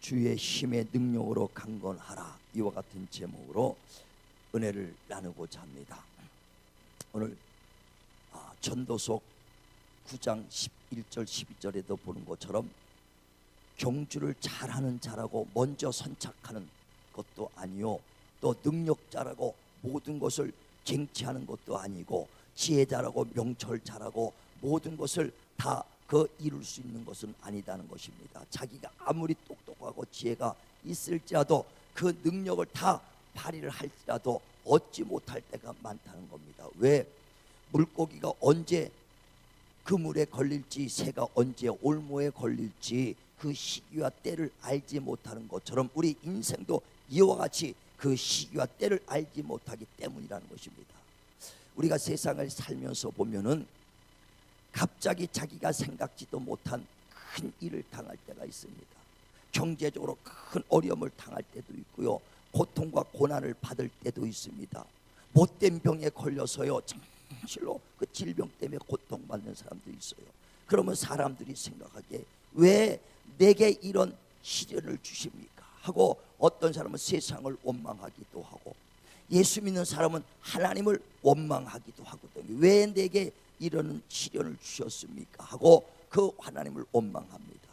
주의 힘의 능력으로 강건하라, 이와 같은 제목으로 은혜를 나누고자 합니다. 오늘 전도서 9장 11절 12절에도 보는 것처럼 경주를 잘하는 자라고 먼저 선착하는 것도 아니요, 또 능력자라고 모든 것을 쟁취하는 것도 아니고, 지혜자라고 명철자라고 모든 것을 다 이룰 수 있는 것은 아니다는 것입니다. 자기가 아무리 똑똑하고 지혜가 있을지라도 그 능력을 다 발휘를 할지라도 얻지 못할 때가 많다는 겁니다. 왜? 물고기가 언제 그물에 걸릴지, 새가 언제 올무에 걸릴지 그 시기와 때를 알지 못하는 것처럼 우리 인생도 이와 같이 그 시기와 때를 알지 못하기 때문이라는 것입니다. 우리가 세상을 살면서 보면은 갑자기 자기가 생각지도 못한 큰 일을 당할 때가 있습니다. 경제적으로 큰 어려움을 당할 때도 있고요, 고통과 고난을 받을 때도 있습니다. 못된 병에 걸려서요, 정말로 그 질병 때문에 고통받는 사람도 있어요. 그러면 사람들이 생각하기에 왜 내게 이런 시련을 주십니까 하고, 어떤 사람은 세상을 원망하기도 하고, 예수 믿는 사람은 하나님을 원망하기도 하거든요. 왜 내게 이런 시련을 주셨습니까 하고 그 하나님을 원망합니다.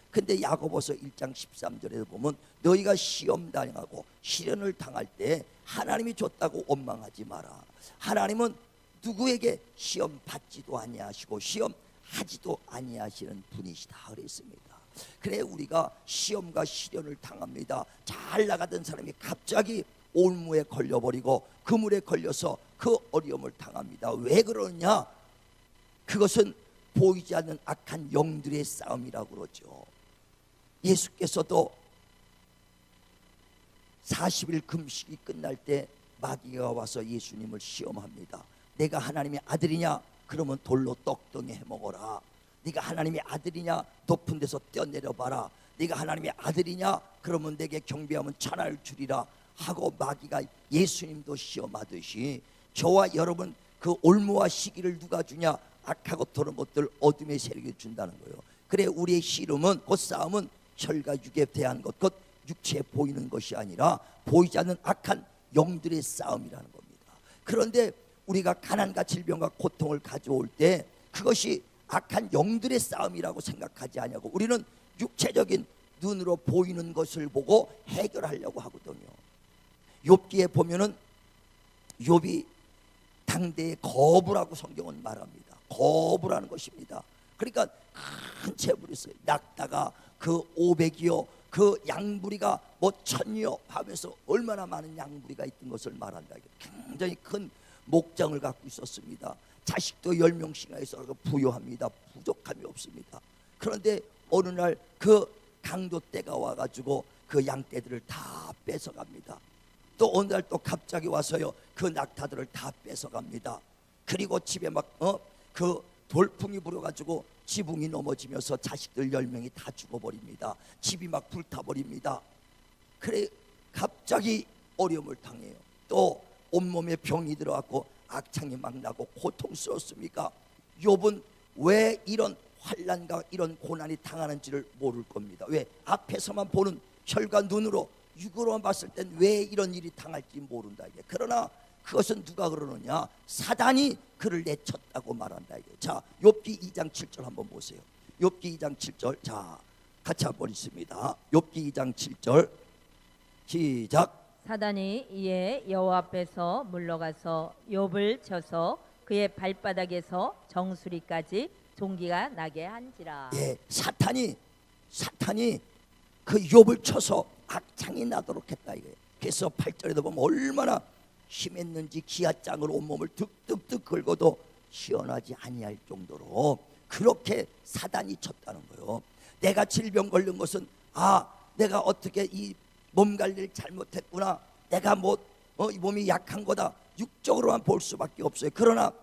근데 야고보서 1장 13절에 보면 너희가 시험 당하고 시련을 당할 때 하나님이 줬다고 원망하지 마라. 하나님은 누구에게 시험 받지도 아니하시고 시험 하지도 아니하시는 분이시다 그랬습니다. 그래, 우리가 시험과 시련을 당합니다. 잘 나가던 사람이 갑자기 올무에 걸려버리고 그물에 걸려서 그 어려움을 당합니다. 왜 그러냐? 그것은 보이지 않는 악한 영들의 싸움이라고 그러죠. 예수께서도 40일 금식이 끝날 때 마귀가 와서 예수님을 시험합니다. 내가 하나님의 아들이냐? 그러면 돌로 떡덩이 해먹어라. 네가 하나님의 아들이냐? 높은 데서 뛰어내려봐라. 네가 하나님의 아들이냐? 그러면 내게 경배하면 천하를 주리라 하고 마귀가 예수님도 시험하듯이 저와 여러분 그 올무와 시기를 누가 주냐? 악하고 도는 것들 어둠의 세력이 준다는 거예요. 그래, 우리의 씨름은, 그 싸움은 혈과 육에 대한 것, 곧 육체에 보이는 것이 아니라 보이지 않는 악한 영들의 싸움이라는 겁니다. 그런데 우리가 가난과 질병과 고통을 가져올 때 그것이 악한 영들의 싸움이라고 생각하지 않냐고, 우리는 육체적인 눈으로 보이는 것을 보고 해결하려고 하거든요. 욥기에 보면은 욥이 당대의 거부라고 성경은 말합니다. 거부라는 것입니다. 그러니까 큰 재물이 있어요. 낙타가 그 500이요, 그 양부리가 뭐 1000이요 하면서 얼마나 많은 양부리가 있던 것을 말한다. 굉장히 큰 목장을 갖고 있었습니다. 자식도 10명씩이나 있어 부유합니다. 부족함이 없습니다. 그런데 어느 날 그 강도 때가 와가지고 그 양떼들을 다 뺏어갑니다. 또 어느 날 또 갑자기 와서요, 그 낙타들을 다 뺏어갑니다. 그리고 집에 그 돌풍이 불어가지고 지붕이 넘어지면서 자식들 10명이 다 죽어버립니다. 집이 막 불타버립니다. 그래, 갑자기 어려움을 당해요. 또 온몸에 병이 들어왔고 악창이 막 나고 고통스럽습니까? 욥은 왜 이런 환난과 이런 고난이 당하는지를 모를 겁니다. 왜? 앞에서만 보는 혈과 눈으로 육으로만 봤을 땐 왜 이런 일이 당할지 모른다 이게. 그러나 그것은 누가 그러느냐? 사단이 그를 내쳤다고 말한다 이게. 자, 욥기 2장 7절 한번 보세요. 욥기 2장 7절, 자 같이 한번 읽습니다. 욥기 2장 7절 시작. 사단이 이에 여호와 앞에서 물러가서 욥을 쳐서 그의 발바닥에서 정수리까지 종기가 나게 한지라. 예, 사탄이 그 욥을 쳐서 악창이 나도록 했다 이거예요. 그래서 8절에도 보면 얼마나 심했는지 기아장으로 온몸을 득득득 긁어도 시원하지 아니할 정도로 그렇게 사단이 쳤다는 거예요. 내가 질병 걸린 것은 내가 어떻게 이 몸 관리를 잘못했구나, 내가 이 몸이 약한 거다, 육적으로만 볼 수밖에 없어요. 그러나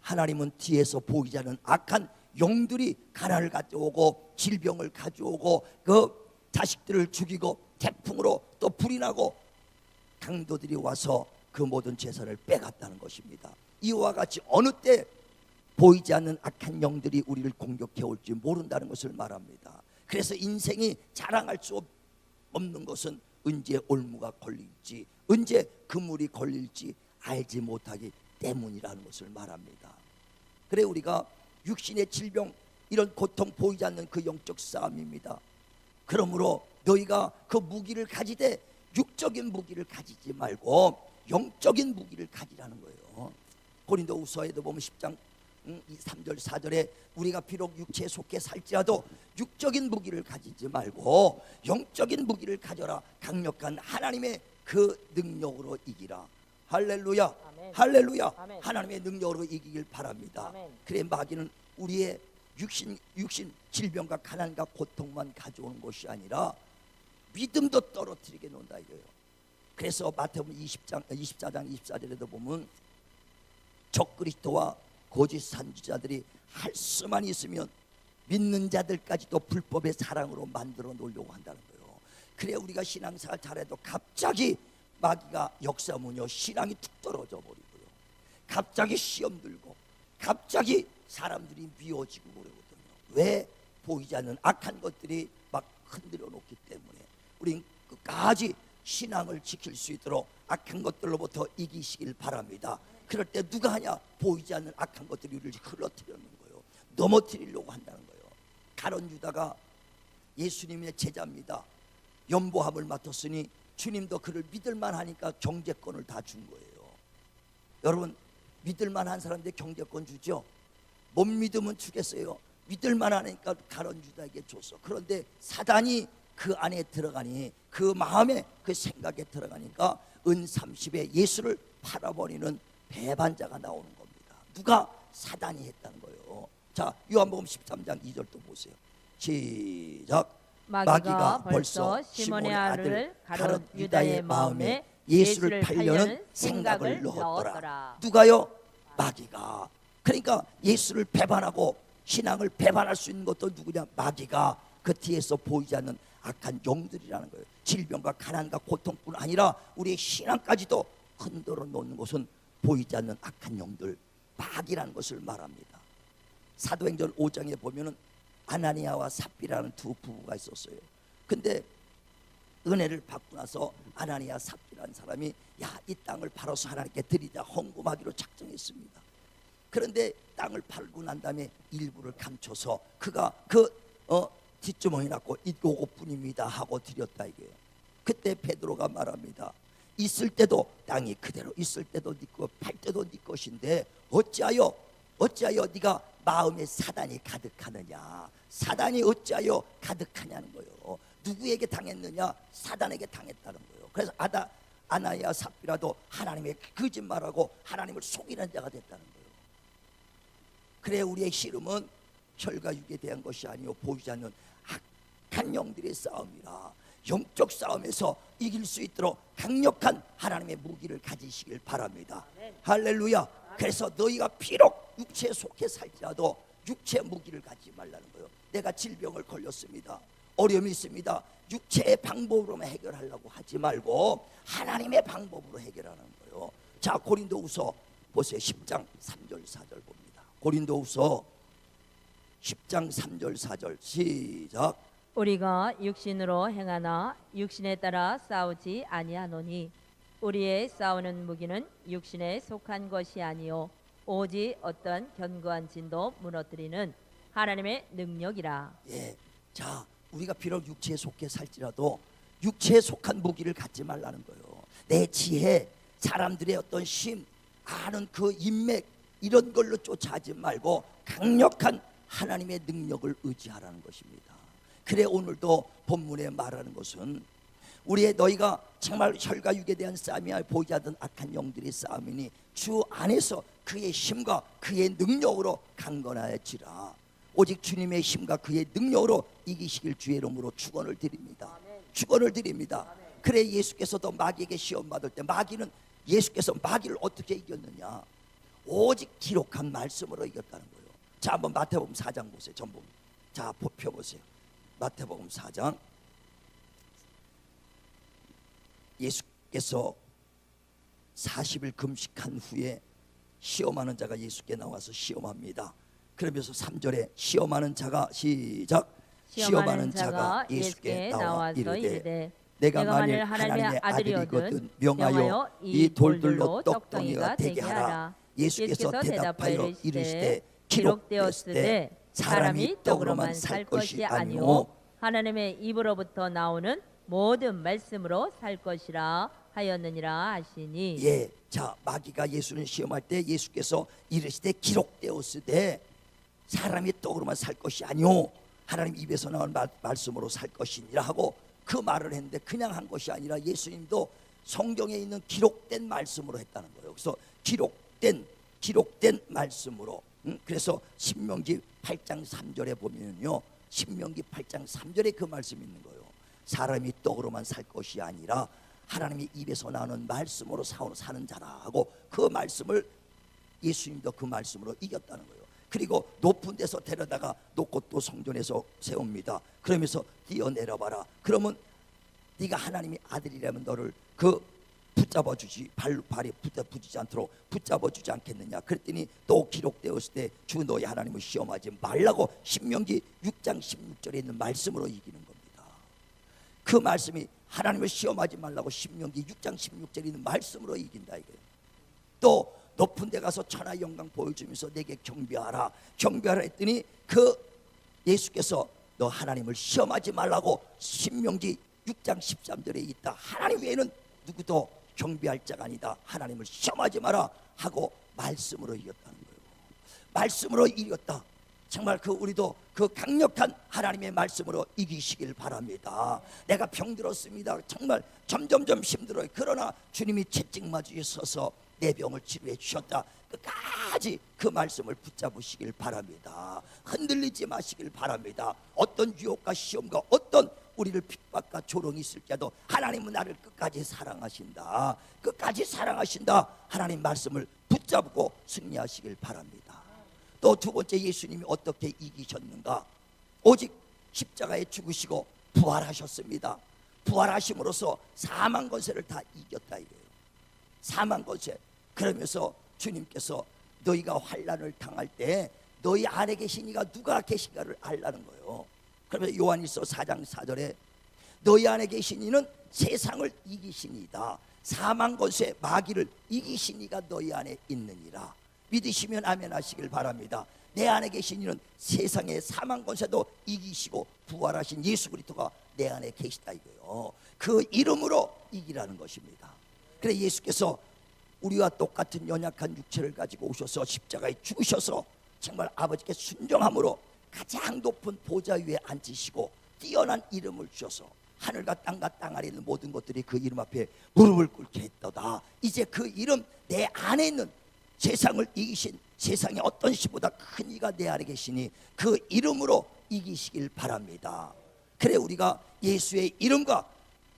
하나님은 뒤에서 보이지 않는 악한 영들이 가난을 가져오고 질병을 가져오고 그 자식들을 죽이고 태풍으로 또 불이 나고 강도들이 와서 그 모든 재산을 빼갔다는 것입니다. 이와 같이 어느 때 보이지 않는 악한 영들이 우리를 공격해 올지 모른다는 것을 말합니다. 그래서 인생이 자랑할 수 없는 것은 언제 올무가 걸릴지, 언제 그물이 걸릴지 알지 못하기 때문이라는 것을 말합니다. 그래 우리가 육신의 질병, 이런 고통, 보이지 않는 그 영적 싸움입니다. 그러므로 너희가 그 무기를 가지되 육적인 무기를 가지지 말고 영적인 무기를 가지라는 거예요. 고린도후서에도 보면 10장 3절 4절에 우리가 비록 육체에 속해 살지라도 육적인 무기를 가지지 말고 영적인 무기를 가져라. 강력한 하나님의 그 능력으로 이기라. 할렐루야. 아멘. 할렐루야. 아멘. 하나님의 능력으로 이기길 바랍니다. 아멘. 그래 마귀는 우리의 육신 질병과 가난과 고통만 가져오는 것이 아니라 믿음도 떨어뜨리게 논다 이거예요. 그래서 마태복음 24장 24절에도 보면 적그리스도와 거짓 선지자들이 할 수만 있으면 믿는 자들까지도 불법의 사랑으로 만들어 놓으려고 한다는 거예요. 그래 우리가 신앙생활 잘해도 갑자기 마귀가 역사무녀 신앙이 툭 떨어져 버리고요. 갑자기 시험 들고 갑자기 사람들이 미워지고 그러거든요. 왜? 보이지 않는 악한 것들이 막 흔들어 놓기 때문에 우린 끝까지 신앙을 지킬 수 있도록 악한 것들로부터 이기시길 바랍니다. 그럴 때 누가 하냐? 보이지 않는 악한 것들이 우리를 흘러뜨리는 거예요. 넘어뜨리려고 한다는 거예요. 가룟 유다가 예수님의 제자입니다. 연보함을 맡았으니 주님도 그를 믿을만 하니까 경제권을 다 준 거예요. 여러분 믿을만한 사람들 경제권 주죠? 못 믿으면 주겠어요. 믿을만 하니까 가룟 유다에게 줬어. 그런데 사단이 그 안에 들어가니 그 마음에 그 생각에 들어가니까 은 30에 예수를 팔아버리는 배반자가 나오는 겁니다. 누가? 사단이 했다는 거예요. 자 요한복음 13장 2절 또 보세요. 시작. 마귀가 벌써 시몬의 아들 가룟 유다의 마음에 예수를 팔려는 생각을 넣었더라. 누가요? 마귀가. 그러니까 예수를 배반하고 신앙을 배반할 수 있는 것도 누구냐? 마귀가. 그 뒤에서 보이지 않는 악한 영들이라는 거예요. 질병과 가난과 고통뿐 아니라 우리의 신앙까지도 흔들어 놓는 것은 보이지 않는 악한 영들, 마귀라는 것을 말합니다. 사도행전 5장에 보면은 아나니아와 삽비라는 두 부부가 있었어요. 근데 은혜를 받고 나서 아나니아 삽비라는 사람이 이 땅을 팔아서 하나님께 드리자 헌금하기로 작정했습니다. 그런데 땅을 팔고 난 다음에 일부를 감춰서 그가 뒷주머니 낳고 이거뿐입니다 하고 드렸다 이거예요. 그때 베드로가 말합니다. 있을 때도 땅이 그대로 있을 때도 네 것, 팔 때도 네 것인데 어찌하여 네가 마음에 사단이 가득하느냐? 사단이 어찌하여 가득하냐는 거예요. 누구에게 당했느냐? 사단에게 당했다는 거예요. 그래서 아나니아 삽비라도 하나님의 거짓말하고 하나님을 속이는 자가 됐다는 거예요. 그래 우리의 씨름은 혈과 육에 대한 것이 아니요 보이지 않는 악한 영들의 싸움이라. 영적 싸움에서 이길 수 있도록 강력한 하나님의 무기를 가지시길 바랍니다. 할렐루야. 그래서 너희가 비록 육체에 속해 살지라도 육체의 무기를 가지지 말라는 거예요. 내가 질병을 걸렸습니다. 어려움이 있습니다. 육체의 방법으로만 해결하려고 하지 말고 하나님의 방법으로 해결하는 거예요. 자 고린도후서 보세요. 10장 3절 4절 봅니다. 고린도후서 10장 3절 4절 시작. 우리가 육신으로 행하나 육신에 따라 싸우지 아니하노니 우리의 싸우는 무기는 육신에 속한 것이 아니요 오직 어떤 견고한 진도 무너뜨리는 하나님의 능력이라. 예, 자 우리가 비록 육체에 속해 살지라도 육체에 속한 무기를 갖지 말라는 거예요. 내 지혜, 사람들의 어떤 힘, 아는 그 인맥 이런 걸로 쫓아하지 말고 강력한 하나님의 능력을 의지하라는 것입니다. 그래 오늘도 본문에 말하는 것은 우리의 너희가 정말 혈과 육에 대한 싸움이야 보이지 않던 악한 영들의 싸움이니 주 안에서 그의 힘과 그의 능력으로 강건하여지라. 오직 주님의 힘과 그의 능력으로 이기시길 주의 이름으로 축원을 드립니다. 축원을 드립니다. 그래 예수께서도 마귀에게 시험 받을 때 예수께서 마귀를 어떻게 이겼느냐? 오직 기록한 말씀으로 이겼다는 거예요. 자 한번 마태복음 4장 보세요. 전부 자 펴보세요. 마태복음 4장. 예수께서 40일 금식한 후에 시험하는 자가 예수께 나와서 시험합니다. 그러면서 3절에 시험하는 자가 시작. 시험하는 자가 예수께 나와 이르되 내가 만일 하나님의 아들이거든 명하여 이 돌들로 떡덩이가 되게 하라. 예수께서 대답하여 이르시되 기록되었으되 사람이 떡으로만 살 것이 아니오 하나님의 입으로부터 나오는 모든 말씀으로 살 것이라 하였느니라 하시니. 예, 자 마귀가 예수를 시험할 때 예수께서 이르시되 기록되었으되 사람이 떡으로만 살 것이 아니오 하나님 입에서 나온 말씀으로 살 것이니라 하고 그 말을 했는데 그냥 한 것이 아니라 예수님도 성경에 있는 기록된 말씀으로 했다는 거예요. 그래서 기록된 말씀으로. 그래서 신명기 8장 3절에 보면요, 신명기 8장 3절에 그 말씀이 있는 거예요. 사람이 떡으로만 살 것이 아니라 하나님의 입에서 나오는 말씀으로 사는 자라 하고 그 말씀을 예수님도 그 말씀으로 이겼다는 거예요. 그리고 높은 데서 데려다가 놓고 또 성전에서 세웁니다. 그러면서 뛰어내려봐라. 그러면 네가 하나님의 아들이라면 너를 그 붙잡아 주지, 발이 붙이지 않도록 붙잡아 주지 않겠느냐. 그랬더니 또 기록되었을 때 주 너희 하나님을 시험하지 말라고 신명기 6장 16절에 있는 말씀으로 이기는 겁니다. 그 말씀이 하나님을 시험하지 말라고 신명기 6장 16절에 있는 말씀으로 이긴다 이거예요. 또 높은 데 가서 천하 영광 보여주면서 내게 경배하라 했더니 그 예수께서 너 하나님을 시험하지 말라고 신명기 6장 13절에 있다. 하나님 외에는 누구도 경배할 자가 아니다. 하나님을 시험하지 마라 하고 말씀으로 이겼다는 거예요. 말씀으로 이겼다. 정말 우리도 그 강력한 하나님의 말씀으로 이기시길 바랍니다. 내가 병들었습니다. 정말 점점점 힘들어요. 그러나 주님이 채찍마주에 서서 내 병을 치료해 주셨다. 끝까지 그 말씀을 붙잡으시길 바랍니다. 흔들리지 마시길 바랍니다. 어떤 유혹과 시험과 어떤 우리를 핍박과 조롱이 있을지라도 하나님은 나를 끝까지 사랑하신다. 끝까지 사랑하신다. 하나님 말씀을 붙잡고 승리하시길 바랍니다. 또 두 번째, 예수님이 어떻게 이기셨는가? 오직 십자가에 죽으시고 부활하셨습니다. 부활하심으로써 사망 권세를 다 이겼다 이거예요. 사망 권세. 그러면서 주님께서 너희가 환난을 당할 때 너희 안에 계신 이가 누가 계신가를 알라는 거예요. 그러면서 요한일서 4장 4절에 너희 안에 계신 이는 세상을 이기신 이다. 사망 권세 마귀를 이기신 이가 너희 안에 있느니라. 믿으시면 아멘 하시길 바랍니다. 내 안에 계신 이는 세상의 사망 권세도 이기시고 부활하신 예수 그리스도가 내 안에 계시다 이거예요. 그 이름으로 이기라는 것입니다. 그래 예수께서 우리와 똑같은 연약한 육체를 가지고 오셔서 십자가에 죽으셔서 정말 아버지께 순종함으로 가장 높은 보좌 위에 앉으시고 뛰어난 이름을 주셔서 하늘과 땅과 땅 아래 있는 모든 것들이 그 이름 앞에 무릎을 꿇게 했도다. 이제 그 이름 내 안에 있는 세상을 이기신 세상의 어떤 시보다 큰 이가 내 안에 계시니 그 이름으로 이기시길 바랍니다. 그래 우리가 예수의 이름과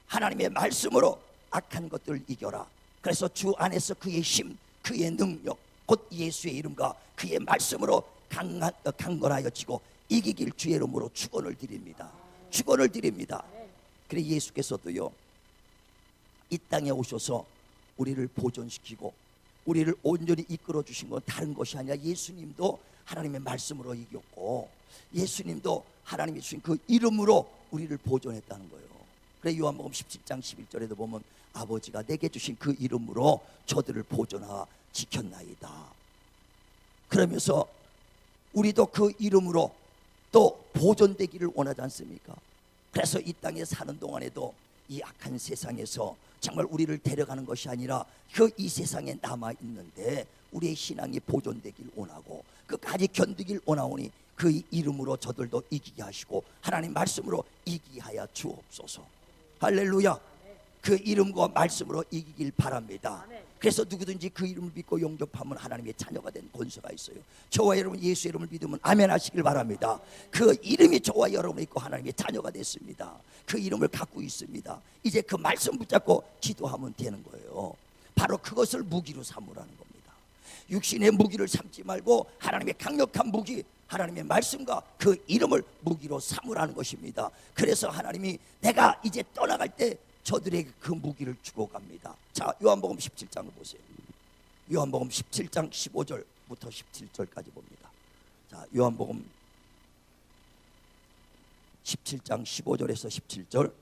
하나님의 말씀으로 악한 것들을 이겨라. 그래서 주 안에서 그의 힘, 그의 능력, 곧 예수의 이름과 그의 말씀으로 강건하여 지고 이기길 주의 이름으로 축원을 드립니다. 축원을 드립니다. 그래 예수께서도요 이 땅에 오셔서 우리를 보존시키고 우리를 온전히 이끌어 주신 건 다른 것이 아니라 예수님도 하나님의 말씀으로 이겼고 예수님도 하나님이 주신 그 이름으로 우리를 보존했다는 거예요. 그래 요한복음 17장 11절에도 보면 아버지가 내게 주신 그 이름으로 저들을 보존하여 지켰나이다. 그러면서 우리도 그 이름으로 또 보존되기를 원하지 않습니까? 그래서 이 땅에 사는 동안에도 이 악한 세상에서 정말 우리를 데려가는 것이 아니라 그 이 세상에 남아 있는데 우리의 신앙이 보존되길 원하고 끝까지 견디길 원하오니 그 이름으로 저들도 이기게 하시고 하나님 말씀으로 이기게 하여 주옵소서. 할렐루야. 그 이름과 말씀으로 이기길 바랍니다. 그래서 누구든지 그 이름을 믿고 영접하면 하나님의 자녀가 된 권세가 있어요. 저와 여러분 예수의 이름을 믿으면 아멘 하시길 바랍니다. 그 이름이 저와 여러분을 믿고 하나님의 자녀가 됐습니다. 그 이름을 갖고 있습니다. 이제 그 말씀 붙잡고 기도하면 되는 거예요. 바로 그것을 무기로 삼으라는 겁니다. 육신의 무기를 삼지 말고 하나님의 강력한 무기, 하나님의 말씀과 그 이름을 무기로 삼으라는 것입니다. 그래서 하나님이 내가 이제 떠나갈 때 저들에게 그 무기를 주고 갑니다. 자, 요한복음 17장을 보세요. 요한복음 17장 15절부터 17절까지 봅니다. 자, 요한복음 17장 15절에서 17절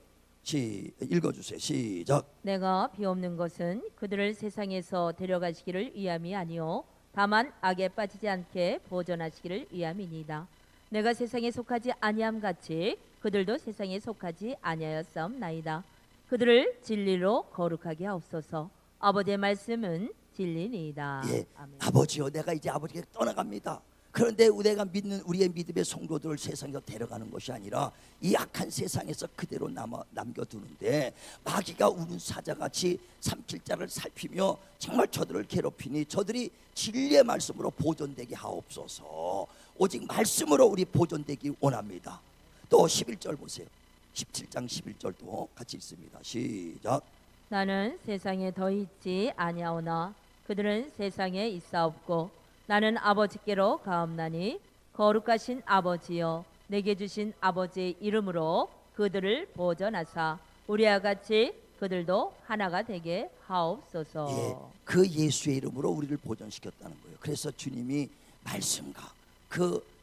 읽어주세요. 시작. 내가 비옵는 것은 그들을 세상에서 데려가시기를 위함이 아니요 다만 악에 빠지지 않게 보존하시기를 위함이니이다. 내가 세상에 속하지 아니함 같이 그들도 세상에 속하지 아니하였사옵나이다. 그들을 진리로 거룩하게 하옵소서. 아버지의 말씀은 진리니이다. 예, 아멘. 아버지요, 내가 이제 아버지께 떠나갑니다. 그런데 내가 믿는 우리의 믿음의 성도들을 세상에서 데려가는 것이 아니라 이 악한 세상에서 그대로 남겨두는데 마귀가 우는 사자같이 삼킬자를 살피며 정말 저들을 괴롭히니 저들이 진리의 말씀으로 보존되게 하옵소서. 오직 말씀으로 우리 보존되기 원합니다. 또 11절 보세요. 17장 11절도 같이 읽습니다. 시작. 나는 세상에 더 있지 아니하오나 그들은 세상에 있사옵고 나는 아버지께로 가옵나니 거룩하신 아버지여 내게 주신 아버지의 이름으로 그들을 보존하사 우리와 같이 그들도 하나가 되게 하옵소서. 예, 그 예수의 이름으로 우리를 보존시켰다는 거예요. 그래서 주님이 말씀과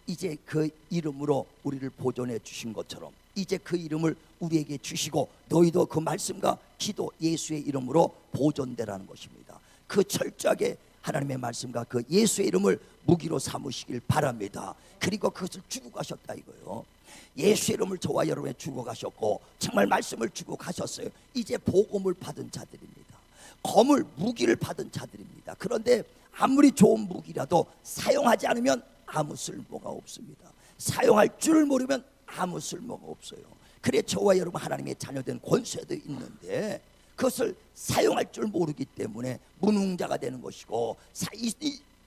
이제 그 이름으로 우리를 보존해 주신 것처럼 이제 그 이름을 우리에게 주시고 너희도 그 말씀과 기도 예수의 이름으로 보존되라는 것입니다. 그 철저하게 하나님의 말씀과 그 예수의 이름을 무기로 삼으시길 바랍니다. 그리고 그것을 주고 가셨다 이거예요. 예수의 이름을 저와 여러분에 주고 가셨고 정말 말씀을 주고 가셨어요. 이제 복음을 받은 자들입니다. 검을 무기를 받은 자들입니다. 그런데 아무리 좋은 무기라도 사용하지 않으면 아무 쓸모가 없습니다. 사용할 줄 모르면 아무 쓸모가 없어요. 그래 저와 여러분 하나님의 자녀된 권세도 있는데 그것을 사용할 줄 모르기 때문에 무능자가 되는 것이고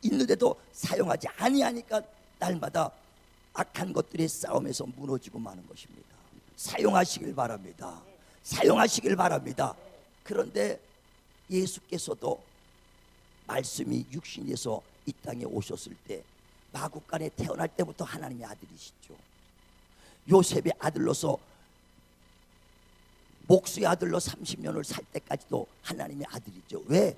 있는데도 사용하지 아니하니까 날마다 악한 것들의 싸움에서 무너지고 마는 것입니다. 사용하시길 바랍니다. 사용하시길 바랍니다. 그런데 예수께서도 말씀이 육신에서 이 땅에 오셨을 때 마구간에 태어날 때부터 하나님의 아들이시죠. 요셉의 아들로서 목수의 아들로 30년을 살 때까지도 하나님의 아들이죠. 왜?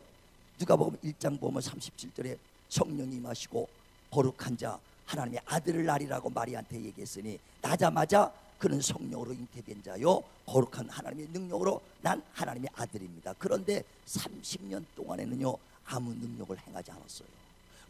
누가복음 1장 보면 37절에 성령이 임하시고 거룩한 자 하나님의 아들을 낳으리라고 마리아한테 얘기했으니 나자마자 그는 성령으로 잉태된 자요 거룩한 하나님의 능력으로 난 하나님의 아들입니다. 그런데 30년 동안에는요 아무 능력을 행하지 않았어요.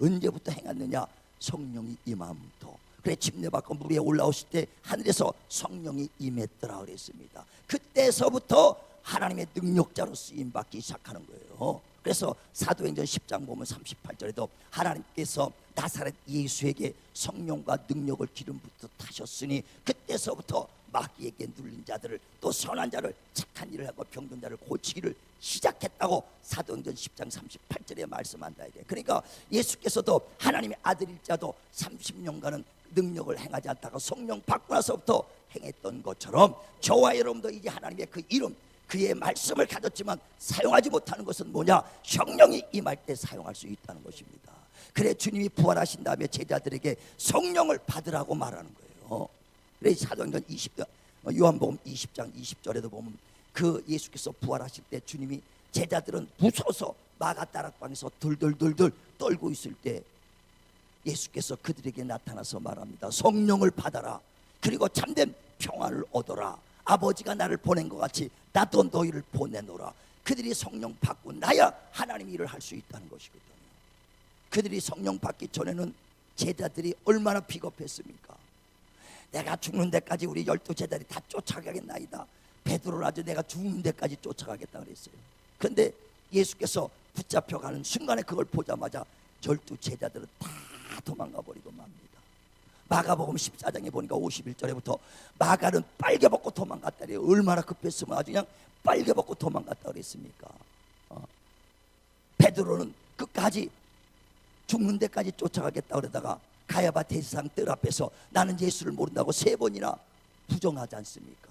언제부터 행했느냐? 성령이 임함부터. 그래 침례 받고 물 위에 올라오실 때 하늘에서 성령이 임했더라 그랬습니다. 그때서부터 하나님의 능력자로 쓰임 받기 시작하는 거예요. 그래서 사도행전 10장 보면 38절에도 하나님께서 나사렛 예수에게 성령과 능력을 기름부터 타셨으니 그때서부터 마귀에게 눌린 자들을 또 선한 자를 착한 일을 하고 병든 자를 고치기를 시작했다고 사도행전 10장 38절에 말씀한다 이게. 그러니까 예수께서도 하나님의 아들일자도 30년간은 능력을 행하지 않다가 성령 받고 나서부터 행했던 것처럼 저와 여러분도 이제 하나님의 그 이름 그의 말씀을 가졌지만 사용하지 못하는 것은 뭐냐? 성령이 임할 때 사용할 수 있다는 것입니다. 그래 주님이 부활하신 다음에 제자들에게 성령을 받으라고 말하는 거예요. 그래 사도행전 20장 요한복음 20장 20절에도 보면 그 예수께서 부활하실 때 주님이 제자들은 무서워서 마가다락방에서 들들들들 떨고 있을 때 예수께서 그들에게 나타나서 말합니다. 성령을 받아라. 그리고 참된 평안을 얻어라. 아버지가 나를 보낸 것 같이 나도 너희를 보내노라. 그들이 성령 받고 나야 하나님 일을 할 수 있다는 것이거든요. 그들이 성령 받기 전에는 제자들이 얼마나 비겁했습니까? 내가 죽는 데까지 우리 12제자들이 다 쫓아가겠나이다. 베드로를 아주 내가 죽는 데까지 쫓아가겠다 그랬어요. 그런데 예수께서 붙잡혀가는 순간에 그걸 보자마자 12제자들은 다 도망가 버리고 맙니다. 마가복음 14장에 보니까 51절에부터 마가는 빨개 벗고 도망갔다래요. 얼마나 급했으면 아주 그냥 빨개 벗고 도망갔다 그랬습니까? 베드로는 끝까지 죽는 데까지 쫓아가겠다 그러다가 가야바 대제사장 뜰 앞에서 나는 예수를 모른다고 3번이나 부정하지 않습니까?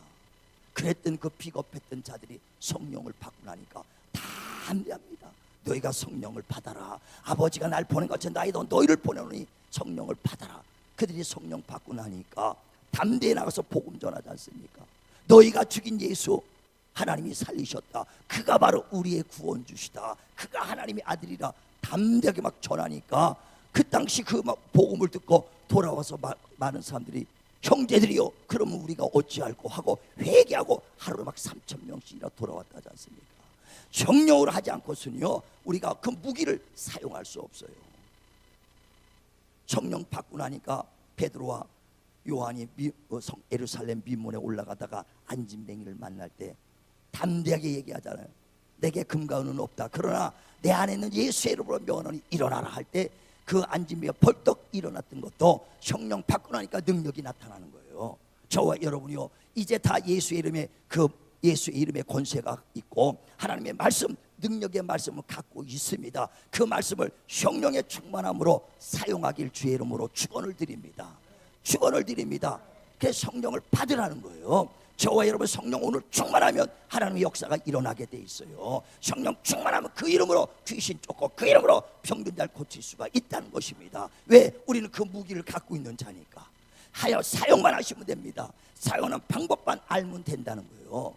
그랬던 그 비겁했던 자들이 성령을 받고 나니까 다 담대합니다. 너희가 성령을 받아라. 아버지가 날 보낸 것처럼 나이도 너희를 보내노니 성령을 받아라. 그들이 성령 받고 나니까 담대히 나가서 복음 전하지 않습니까? 너희가 죽인 예수 하나님이 살리셨다. 그가 바로 우리의 구원주시다. 그가 하나님의 아들이라 담대하게 막 전하니까 그 당시 그 막 복음을 듣고 돌아와서 많은 사람들이 형제들이요, 그러면 우리가 어찌할꼬 하고 회개하고 하루에 막 3,000명씩이나 돌아왔다지 않습니까? 성령으로 하지 않고서는요 우리가 그 무기를 사용할 수 없어요. 성령 받고 나니까 베드로와 요한이 예루살렘 미문에 올라가다가 안진뱅이를 만날 때 담대하게 얘기하잖아요. 내게 금과 은은 없다, 그러나 내 안에 있는 예수의 이름으로 명하노니 일어나라 할 때 그 안진뱅이가 벌떡 일어났던 것도 성령 받고 나니까 능력이 나타나는 거예요. 저와 여러분이요 이제 다 예수의 이름에 예수의 이름의 권세가 있고 하나님의 말씀, 능력의 말씀을 갖고 있습니다. 그 말씀을 성령의 충만함으로 사용하길 주의 이름으로 축원을 드립니다. 축원을 드립니다. 그래서 성령을 받으라는 거예요. 저와 여러분 성령 오늘 충만하면 하나님의 역사가 일어나게 돼 있어요. 성령 충만하면 그 이름으로 귀신 쫓고 그 이름으로 병든 자를 고칠 수가 있다는 것입니다. 왜? 우리는 그 무기를 갖고 있는 자니까. 하여 사용만 하시면 됩니다. 사용하는 방법만 알면 된다는 거예요.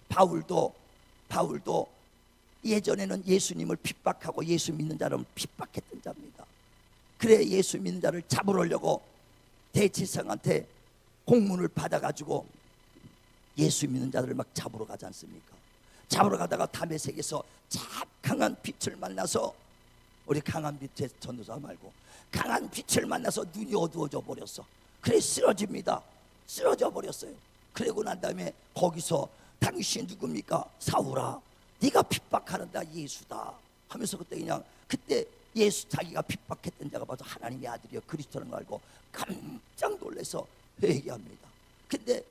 바울도 예전에는 예수님을 핍박하고 예수 믿는 자를 핍박했던 자입니다. 그래 예수 믿는 자를 잡으려고 대제사장한테 공문을 받아가지고 예수 믿는 자들을 막 잡으러 가지 않습니까? 잡으러 가다가 다메섹에서 강한 빛을 만나서, 우리 강한 빛의 전도자 말고 강한 빛을 만나서 눈이 어두워져 버렸어. 그래 쓰러집니다. 쓰러져 버렸어요. 그러고 난 다음에 거기서 당신 누굽니까? 사울아, 네가 핍박하는다 예수다 하면서 그때 예수, 자기가 핍박했던 자가 봐서 하나님의 아들이여 그리스도라는 걸 알고 깜짝 놀라서 회개합니다. 근데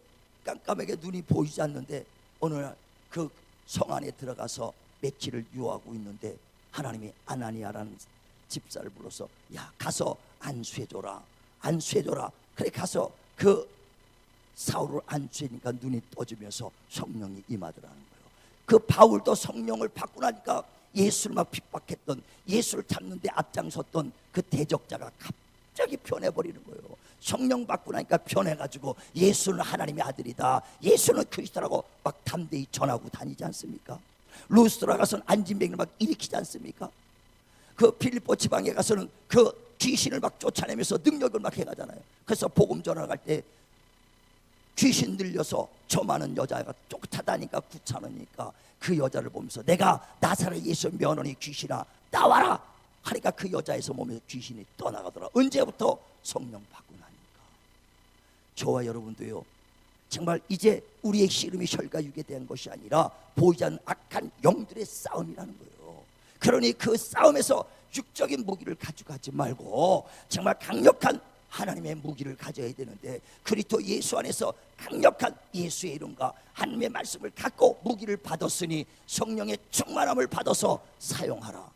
깜깜하게 눈이 보이지 않는데 어느 날 그 성 안에 들어가서 며칠을 유하고 있는데 하나님이 아나니아라는 집사를 불러서 야 가서 안수해줘라, 안수해줘라. 그래 가서 그 사울을 안수하니까 눈이 떠지면서 성령이 임하더라는 거예요. 그 바울도 성령을 받고 나니까 예수를 막 핍박했던, 예수를 잡는데 앞장섰던 그 대적자가 갑자기 변해버리는 거예요. 성령 받고 나니까 변해가지고 예수는 하나님의 아들이다, 예수는 그리스도라고 막 담대히 전하고 다니지 않습니까? 루스드라 가서는 안진뱅이를 막 일으키지 않습니까? 그 필리포 지방에 가서는 그 귀신을 막 쫓아내면서 능력을 막 해가잖아요. 그래서 복음 전하갈 때 귀신 들려서 저 많은 여자가 쫓아다니까 구차하니까 그 여자를 보면서 내가 나사렛 예수 면허니 귀신아 나와라 하니까 그 여자에서 몸에서 귀신이 떠나가더라. 언제부터? 성령 받고 나니까. 저와 여러분도요 정말 이제 우리의 씨름이 혈과 육에 대한 것이 아니라 보이지 않는 악한 영들의 싸움이라는 거예요. 그러니 그 싸움에서 육적인 무기를 가져가지 말고 정말 강력한 하나님의 무기를 가져야 되는데, 그리스도 예수 안에서 강력한 예수의 이름과 하나님의 말씀을 갖고 무기를 받았으니 성령의 충만함을 받아서 사용하라.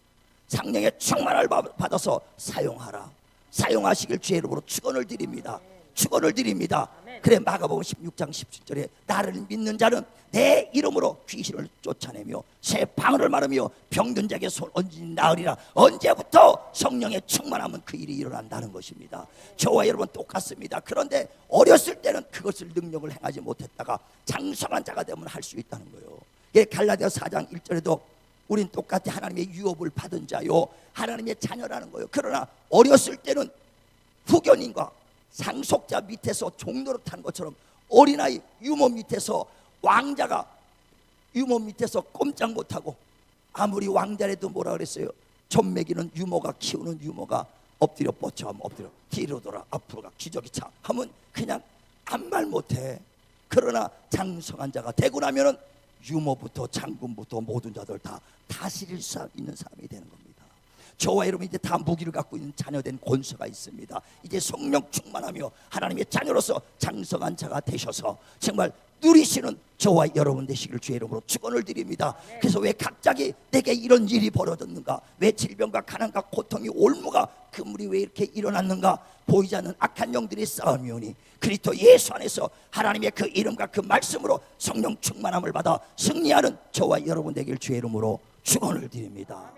성령의 충만함을 받아서 사용하라. 사용하시길 주의 이름으로 축원을 드립니다. 축원을 드립니다. 그래 마가복음 16장 17절에 나를 믿는 자는 내 이름으로 귀신을 쫓아내며 새 방언을 말하며 병든 자에게 손 얹으니 나으리라. 언제부터? 성령의 충만하면 그 일이 일어난다는 것입니다. 저와 여러분 똑같습니다. 그런데 어렸을 때는 그것을 능력을 행하지 못했다가 장성한 자가 되면 할 수 있다는 거예요. 갈라디아 4장 1절에도 우린 똑같이 하나님의 유업을 받은 자요 하나님의 자녀라는 거예요. 그러나 어렸을 때는 후견인과 상속자 밑에서 종노릇한 것처럼 어린아이 유모 밑에서 왕자가 유모 밑에서 꼼짝 못하고, 아무리 왕자라도 뭐라 그랬어요? 젖 먹이는 유모가 키우는 유모가 엎드려 뻗쳐하면 엎드려, 뒤로 돌아 앞으로 가 기저귀 차 하면 그냥 아무 말 못해. 그러나 장성한 자가 되고 나면은 유모부터 장군부터 모든 자들 다 다스릴 수 있는 사람이 되는 겁니다. 저와 여러분 이제 다 무기를 갖고 있는 자녀된 권세가 있습니다. 이제 성령 충만하며 하나님의 자녀로서 장성한 자가 되셔서 정말 누리시는 저와 여러분 되시길 주의 이름으로 축원을 드립니다. 그래서 왜 갑자기 내게 이런 일이 벌어졌는가? 왜 질병과 가난과 고통이 올무가 그물이 왜 이렇게 일어났는가? 보이지 않는 악한 영들의 싸움이 오니 그리스도 예수 안에서 하나님의 그 이름과 그 말씀으로 성령 충만함을 받아 승리하는 저와 여러분 되길 주의 이름으로 축원을 드립니다.